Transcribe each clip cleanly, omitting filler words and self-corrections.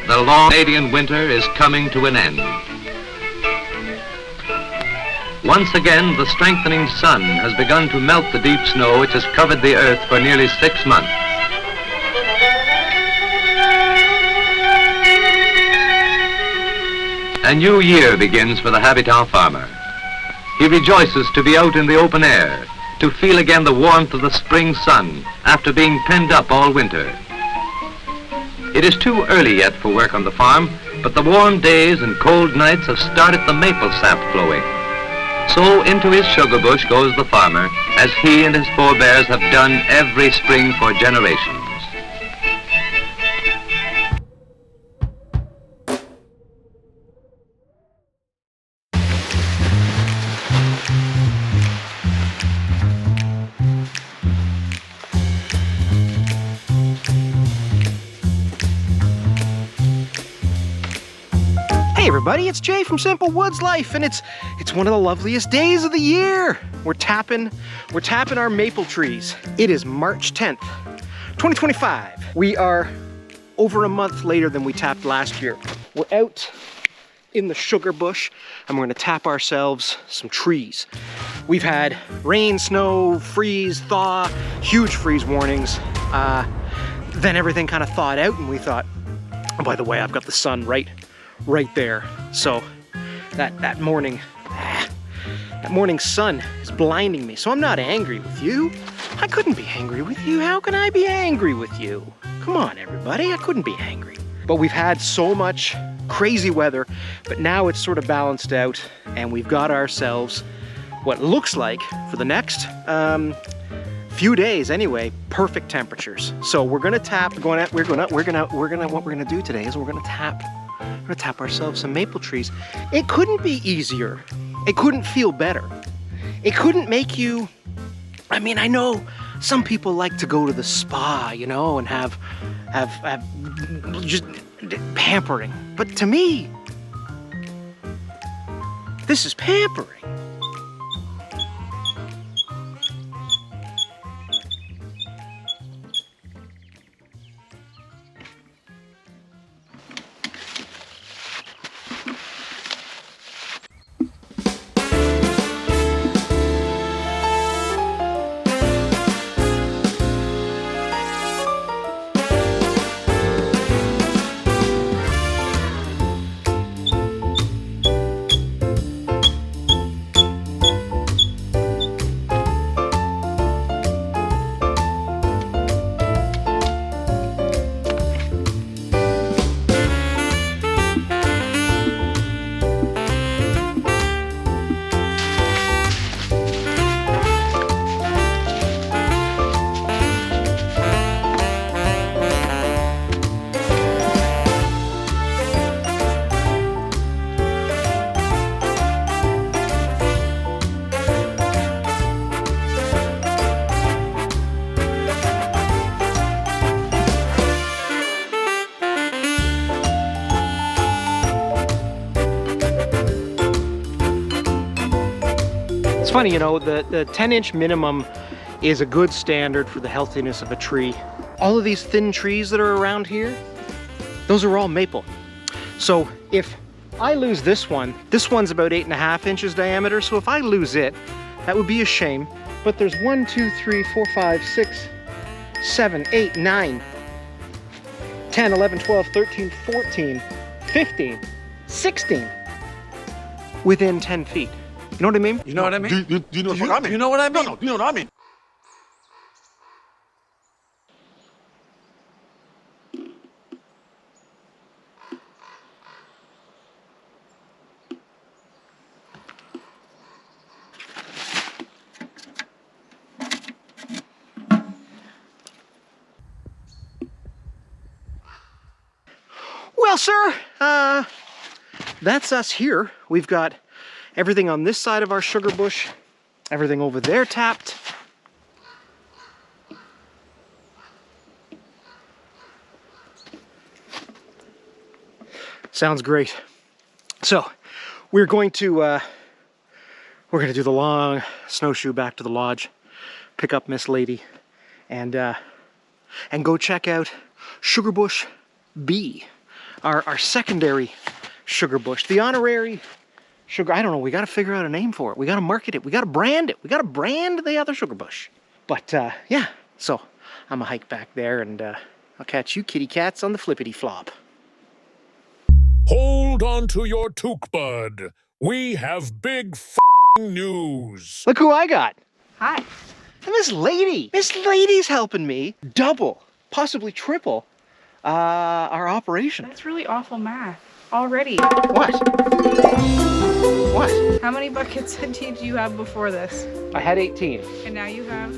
The long Canadian winter is coming to an end. Once again, the strengthening sun has begun to melt the deep snow which has covered the earth for nearly 6 months. A new year begins for the Habitat farmer. He rejoices to be out in the open air, to feel again the warmth of the spring sun after being penned up all winter. It is too early yet for work on the farm, but the warm days and cold nights have started the maple sap flowing. So into his sugar bush goes the farmer, as he and his forebears have done every spring for generations. Hey everybody, it's Jay from Simple Woods Life, and it's one of the loveliest days of the year. We're tapping our maple trees. It is March 10th, 2025. We are over a month later than we tapped last year. We're out in the sugar bush and we're gonna tap ourselves some trees. We've had rain, snow, freeze, thaw, huge freeze warnings. Then everything kind of thawed out and we thought, oh, by the way, I've got the sun right there. So that morning sun is blinding me. So I'm not angry with you. I couldn't be angry with you. How can I be angry with you? Come on, everybody. I couldn't be angry. But we've had so much crazy weather, but now it's sort of balanced out and we've got ourselves what looks like for the next few days anyway, perfect temperatures. So we're gonna tap. What we're gonna do today is we're gonna tap ourselves some maple trees. It couldn't be easier. It couldn't feel better. It couldn't make you, I mean, I know some people like to go to the spa, you know, and have just pampering. But to me, this is pampering. It's funny, you know, the 10-inch minimum is a good standard for the healthiness of a tree. All of these thin trees that are around here, those are all maple. So if I lose this one's about 8.5 inches diameter, so if I lose it, that would be a shame. But there's 1, 2, 3, 4, 5, 6, 7, 8, 9, 10, 11, 12, 13, 14, 15, 16 within 10 feet. You know what I mean? You know what I mean? Do you know what I mean? You know what I mean? No, you know what I mean? Well, sir, that's us here. We've got everything on this side of our sugar bush, everything over there tapped. Sounds great. So we're going to do the long snowshoe back to the lodge, pick up Miss Lady, and go check out Sugarbush B. our secondary sugar bush. The honorary sugar, I don't know, we got to figure out a name for it. We got to market it. We got to brand it. We got to brand the other sugar bush. But yeah, so I'm gonna hike back there and I'll catch you kitty cats on the flippity flop. Hold on to your toque, bud. We have big f***ing news. Look who I got. Hi. And Miss Lady. Miss Lady's helping me double, possibly triple our operation. That's really awful math. Already. What? What? How many buckets did you have before this? I had 18. And now you have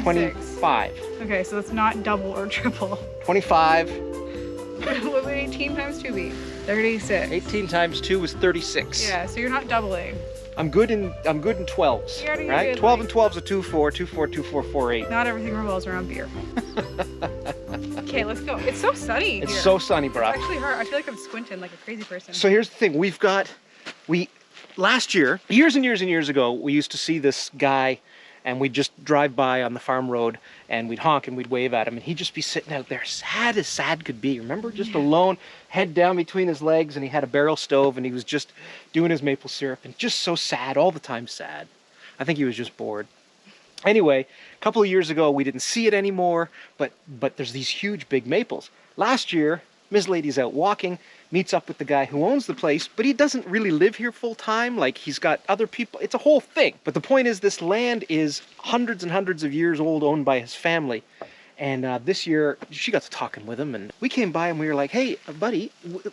26. 25. Okay, so it's not double or triple. 25. What would 18 times 2 be? 36. 18 times 2 is 36. Yeah, so you're not doubling. I'm good in 12s. You're already Right? good, 12 like- and 12's a 2-4, 2-4, 2-4, 4-8. Not everything revolves around beer. Okay, let's go. It's so sunny It's here. so sunny, It's bro. actually hard. I feel like I'm squinting like a crazy person. So here's the thing. Last year, years and years and years ago, we used to see this guy and we'd just drive by on the farm road and we'd honk and we'd wave at him and he'd just be sitting out there sad as sad could be. Remember? Just alone, head down between his legs, and he had a barrel stove and he was just doing his maple syrup and just so sad, all the time sad. I think he was just bored. Anyway, a couple of years ago, we didn't see it anymore, but there's these huge big maples. Last year, Ms. Lady's out walking, meets up with the guy who owns the place, but he doesn't really live here full time. Like, he's got other people. It's a whole thing. But the point is, this land is hundreds and hundreds of years old, owned by his family. And this year, she got to talking with him, and we came by and we were like, hey, buddy,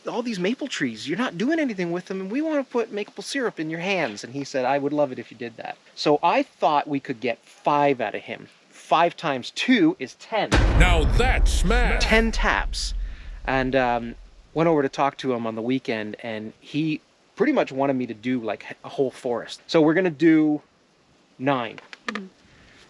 all these maple trees, you're not doing anything with them, and we want to put maple syrup in your hands. And he said, I would love it if you did that. So I thought we could get 5 out of him. 5 times 2 is 10. Now that's math. 10 taps. And went over to talk to him on the weekend, and he pretty much wanted me to do like a whole forest. So we're gonna do 9.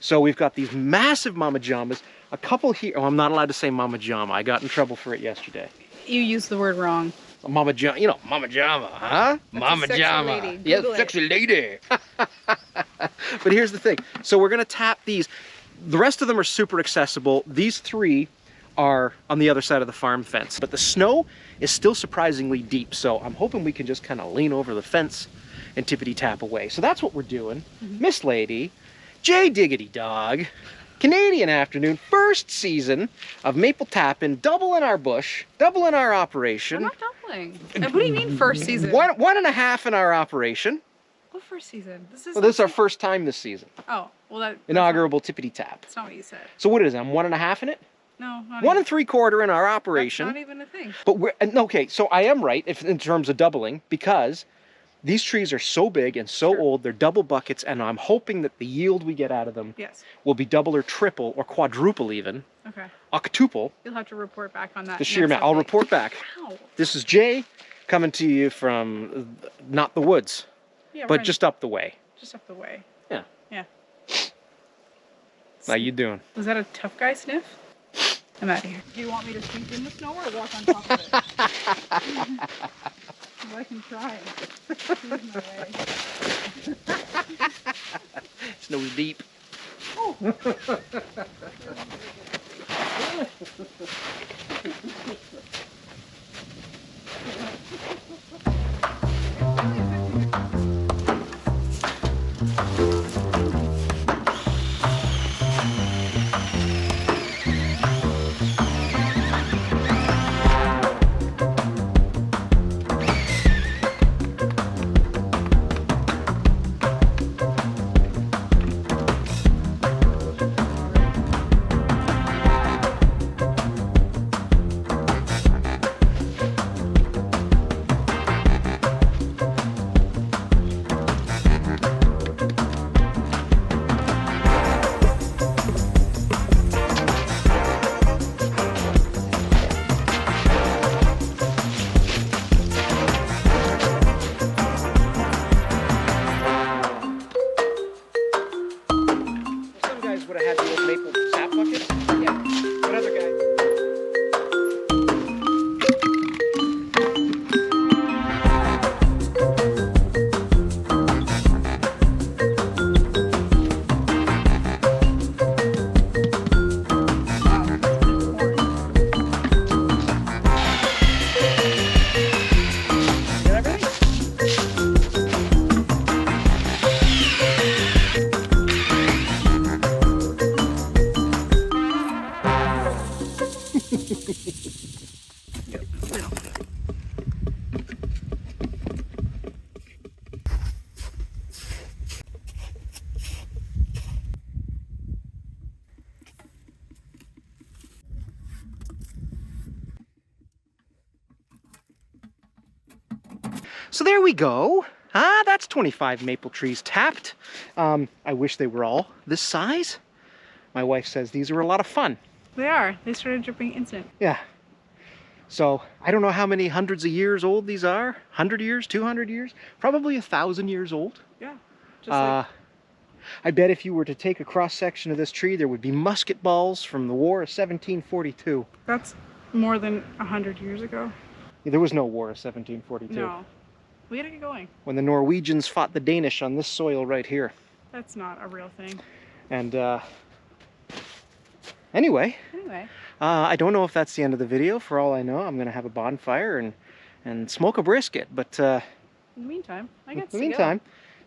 So we've got these massive mama jamas, a couple here. Oh, I'm not allowed to say mama jama. I got in trouble for it yesterday. You used the word wrong. Mama jama, you know, mama jama, huh? That's Mama a sexy jama. lady. Yeah, Google it. sexy lady. But here's the thing. So we're gonna tap these. The rest of them are super accessible. These 3 are on the other side of the farm fence, but the snow is still surprisingly deep, so I'm hoping we can just kind of lean over the fence and tippity tap away. So that's what we're doing. Miss Lady, J Diggity Dog, Canadian afternoon, first season of maple tapping, double in our bush, double in our I'm operation. not doubling. And what do you mean first season? 1.5 in our operation. What first season? This is. Well, this is our first time this season. Oh, well that. Inaugural tippity tap. That's not what you said. So what is it? I'm 1.5 in it? No, not 1 even. 3/4 in our That's operation. not even a thing. But we're okay. So I am right in terms of doubling, because these trees are so big and so Sure. old. They're double buckets, and I'm hoping that the yield we get out of them Yes. will be double or triple or quadruple, even Okay. octuple. You'll have to report back on that. The sheer next amount. I'll update. report back. Ow. This is Jay coming to you from not the woods, Yeah, but right. just up the way. Just up the way. Yeah. Yeah. How you doing? Was that a tough guy sniff? I'm out of here. Do you want me to sleep in the snow or walk on top of it? Well, I can try. Here's my way. Snow's deep. So there we go. Ah, that's 25 maple trees tapped. I wish they were all this size. My wife says these are a lot of fun. They are. They started dripping instant. Yeah. So I don't know how many hundreds of years old these are. 100 years, 200 years, probably 1,000 years old. Yeah. Just like... I bet if you were to take a cross section of this tree, there would be musket balls from the War of 1742. That's more than 100 years ago. Yeah, there was no War of 1742. No. We gotta get going. When the Norwegians fought the Danish on this soil right here. That's not a real thing. And anyway, I don't know if that's the end of the video. For all I know, I'm gonna have a bonfire and smoke a brisket. But in the meantime,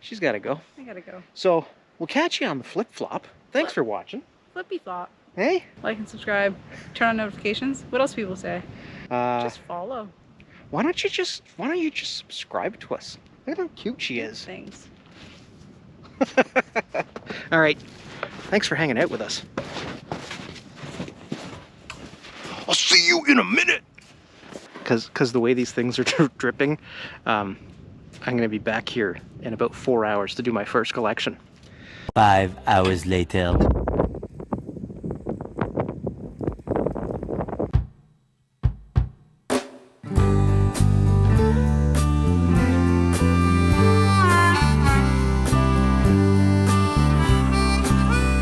she's gotta go. I gotta go. So we'll catch you on the flip-flop. Thanks for watching. Flippy flop. Hey? Like and subscribe. Turn on notifications. What else do people say? Just follow. Why don't you just subscribe to us? Look at how cute she is. Thanks. All right. Thanks for hanging out with us. I'll see you in a minute. Because the way these things are dripping, I'm going to be back here in about 4 hours to do my first collection. 5 hours later.